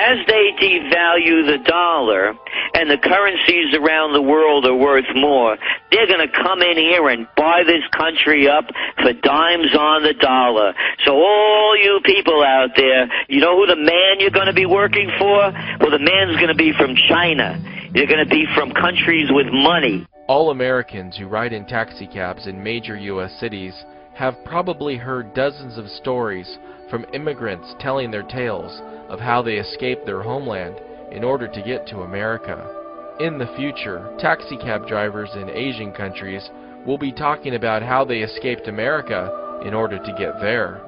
as they devalue the dollar and the currencies around the world are worth more, they're going to come in here and buy this country up for dimes on the dollar. So all you people out there, you know who the man you're going to be working for? Well, the man's going to be from China. They're going to be from countries with money. All Americans who ride in taxicabs in major U.S. cities have probably heard dozens of stories from immigrants telling their tales of how they escaped their homeland in order to get to America. In the future, taxicab drivers in Asian countries will be talking about how they escaped America in order to get there.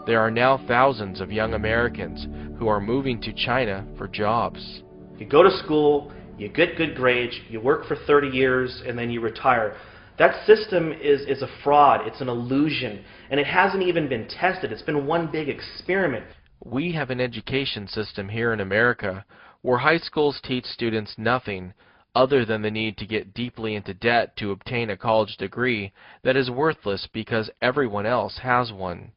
There are now thousands of young Americans who are moving to China for jobs. You go to school, you get good grades, you work for 30 years, and then you retire. That system is a fraud. It's an illusion. And it hasn't even been tested. It's been one big experiment. We have an education system here in America where high schools teach students nothing other than the need to get deeply into debt to obtain a college degree that is worthless because everyone else has one.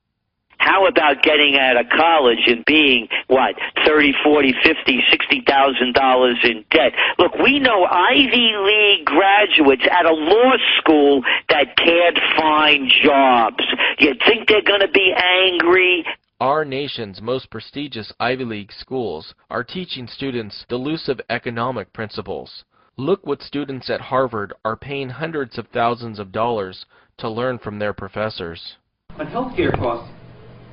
How about getting out of college and being, what, $30, $40, $50, $60,000 in debt? Look, we know Ivy League graduates at a law school that can't find jobs. You think they're going to be angry? Our nation's most prestigious Ivy League schools are teaching students delusive economic principles. Look what students at Harvard are paying hundreds of thousands of dollars to learn from their professors. On healthcare costs,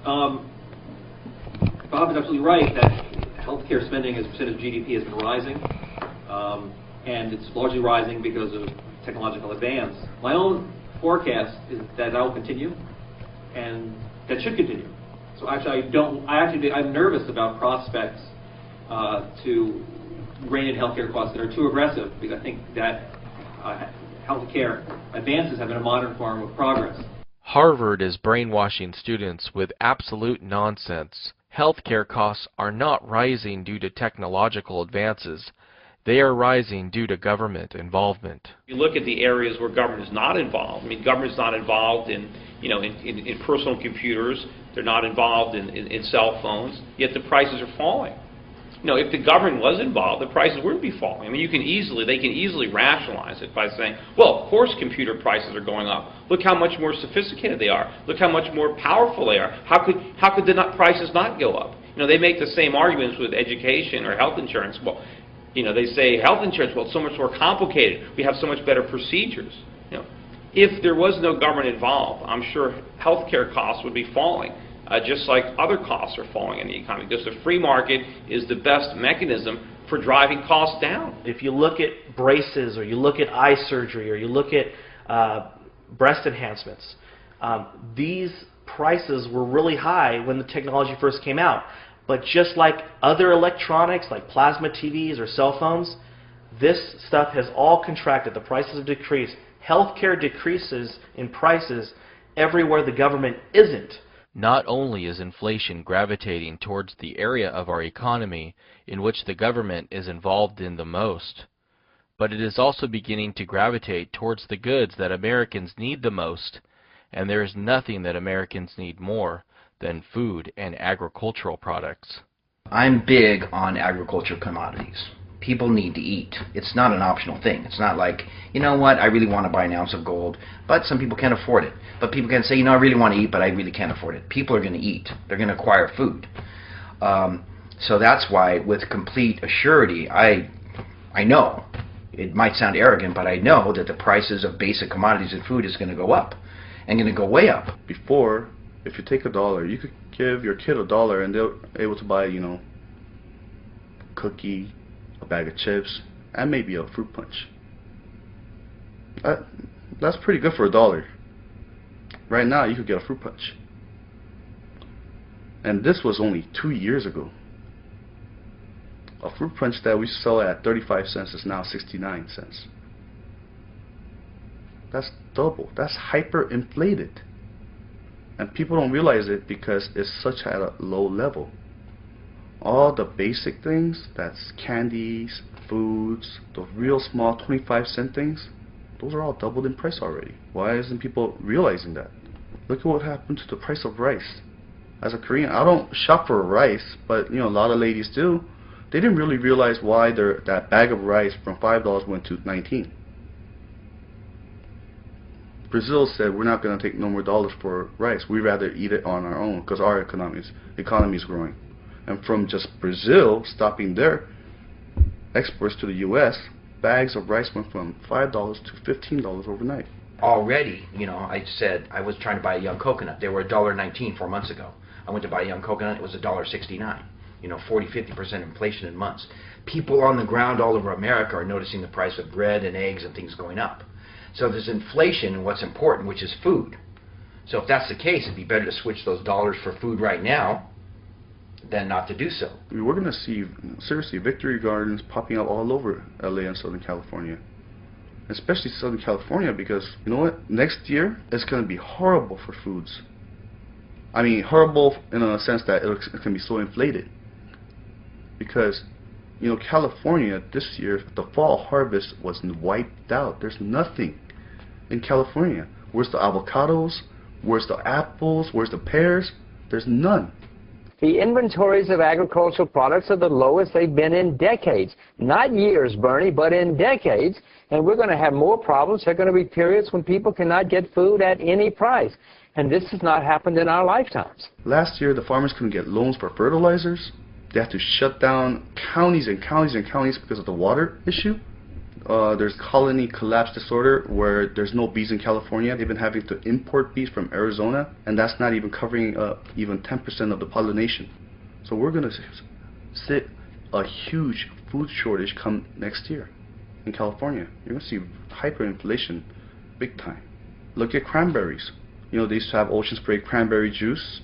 Bob is absolutely right that healthcare spending as a percent of GDP has been rising, and it's largely rising because of technological advance. My own forecast is that that will continue, and that should continue. So actually, I'm nervous about prospects to rein in healthcare costs that are too aggressive, because I think that healthcare advances have been a modern form of progress. Harvard is brainwashing students with absolute nonsense. Healthcare costs are not rising due to technological advances. They are rising due to government involvement. You look at the areas where government is not involved. I mean, government's not involved in personal computers. They're not involved in cell phones. Yet the prices are falling. If the government was involved, the prices wouldn't be falling. I mean, they can easily rationalize it by saying, well, of course computer prices are going up. Look how much more sophisticated they are. Look how much more powerful they are. How could the prices not go up? They make the same arguments with education or health insurance. Well, they say health insurance, well, it's so much more complicated. We have so much better procedures. If there was no government involved, I'm sure healthcare costs would be falling. Just like other costs are falling in the economy, because the free market is the best mechanism for driving costs down. If you look at braces, or you look at eye surgery, or you look at breast enhancements, these prices were really high when the technology first came out. But just like other electronics, like plasma TVs or cell phones, this stuff has all contracted. The prices have decreased. Healthcare decreases in prices everywhere the government isn't. Not only is inflation gravitating towards the area of our economy in which the government is involved in the most, but it is also beginning to gravitate towards the goods that Americans need the most, and there is nothing that Americans need more than food and agricultural products. I'm big on agricultural commodities. People need to eat. It's not an optional thing. It's not like, you know what, I really want to buy an ounce of gold, but some people can't afford it. But people can say, I really want to eat, but I really can't afford it. People are going to eat. They're going to acquire food. So that's why, with complete assurity, I know, it might sound arrogant, but I know that the prices of basic commodities and food is going to go up, and going to go way up. Before, if you take $1, you could give your kid $1, and they're able to buy, a cookie, a bag of chips, and maybe a fruit punch. That's pretty good for $1. Right now, you could get a fruit punch. And this was only 2 years ago. A fruit punch that we sell at 35 cents is now 69 cents. That's double. That's hyperinflated. And people don't realize it because it's such at a low level. All the basic things, that's candies, foods, the real small 25-cent things, those are all doubled in price already. Why isn't people realizing that? Look at what happened to the price of rice. As a Korean, I don't shop for rice, but a lot of ladies do. they didn't really realize why that bag of rice from $5 went to 19. Brazil said, we're not going to take no more dollars for rice. We'd rather eat it on our own because our economy is growing. And from just Brazil stopping their exports to the U.S., bags of rice went from $5 to $15 overnight. Already, I said I was trying to buy a young coconut. They were $1.19 4 months ago. I went to buy a young coconut. It was $1.69. 40-50% inflation in months. People on the ground all over America are noticing the price of bread and eggs and things going up. So there's inflation in what's important, which is food. So if that's the case, it'd be better to switch those dollars for food right now than not to do so. We're going to see, seriously, victory gardens popping up all over LA and Southern California. Especially Southern California, because, you know what, next year it's going to be horrible for foods. I mean, horrible in a sense that it can be so inflated. Because, California this year, the fall harvest was wiped out. There's nothing in California. Where's the avocados? Where's the apples? Where's the pears? There's none. The inventories of agricultural products are the lowest they've been in decades. Not years, Bernie, but in decades. And we're going to have more problems. There are going to be periods when people cannot get food at any price. And this has not happened in our lifetimes. Last year, the farmers couldn't get loans for fertilizers. They had to shut down counties and counties and counties because of the water issue. There's colony collapse disorder where there's no bees in California. They've been having to import bees from Arizona, and that's not even covering even 10% of the pollination. So we're going to see a huge food shortage come next year in California. You're going to see hyperinflation big time. Look at cranberries. They used to have Ocean Spray cranberry juice.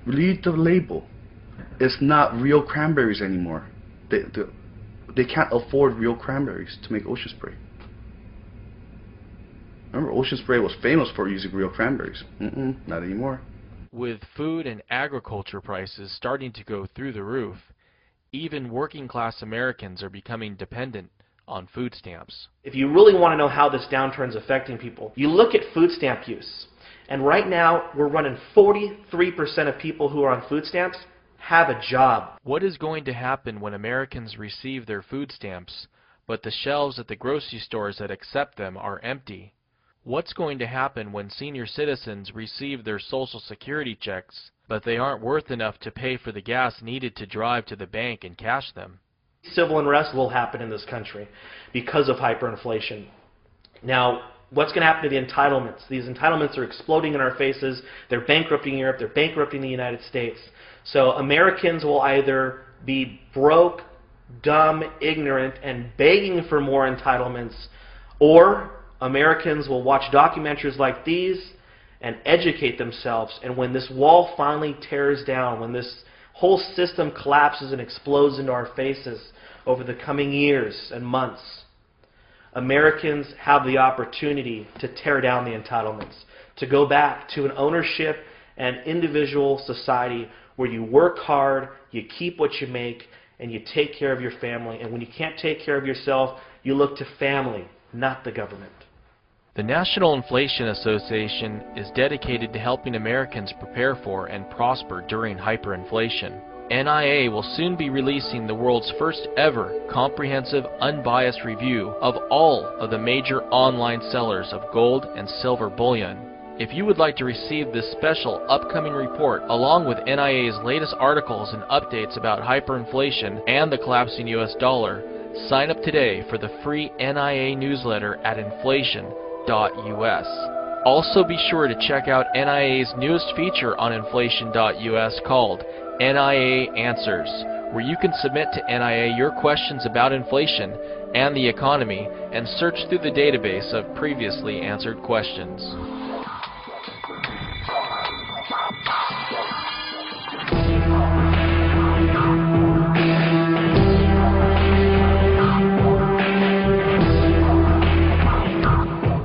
Read the label. It's not real cranberries anymore. They can't afford real cranberries to make Ocean Spray. Remember, Ocean Spray was famous for using real cranberries. Not anymore. With food and agriculture prices starting to go through the roof, even working-class Americans are becoming dependent on food stamps. If you really want to know how this downturn is affecting people, you look at food stamp use. And right now, we're running 43% of people who are on food stamps have a job. What is going to happen when Americans receive their food stamps, but the shelves at the grocery stores that accept them are empty? What's going to happen when senior citizens receive their Social Security checks, but they aren't worth enough to pay for the gas needed to drive to the bank and cash them? Civil unrest will happen in this country because of hyperinflation. Now, what's going to happen to the entitlements? These entitlements are exploding in our faces. They're bankrupting Europe. They're bankrupting the United States. So Americans will either be broke, dumb, ignorant, and begging for more entitlements, or Americans will watch documentaries like these and educate themselves. And when this wall finally tears down, when this whole system collapses and explodes into our faces over the coming years and months, Americans have the opportunity to tear down the entitlements, to go back to an ownership and individual society where you work hard, you keep what you make, and you take care of your family. And when you can't take care of yourself, you look to family, not the government. The National Inflation Association is dedicated to helping Americans prepare for and prosper during hyperinflation. NIA will soon be releasing the world's first ever comprehensive, unbiased review of all of the major online sellers of gold and silver bullion. If you would like to receive this special upcoming report along with NIA's latest articles and updates about hyperinflation and the collapsing US dollar, sign up today for the free NIA newsletter at inflation.us. Also be sure to check out NIA's newest feature on inflation.us called NIA Answers, where you can submit to NIA your questions about inflation and the economy and search through the database of previously answered questions.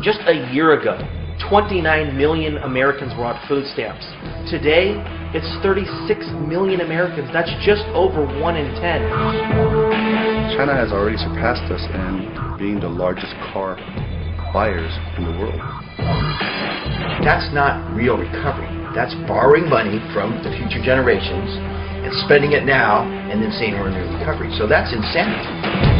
Just a year ago, 29 million Americans were on food stamps. Today, it's 36 million Americans. That's just over 1 in 10. China has already surpassed us in being the largest car buyers in the world. That's not real recovery. That's borrowing money from the future generations and spending it now and then saying we're in a recovery. So that's insanity.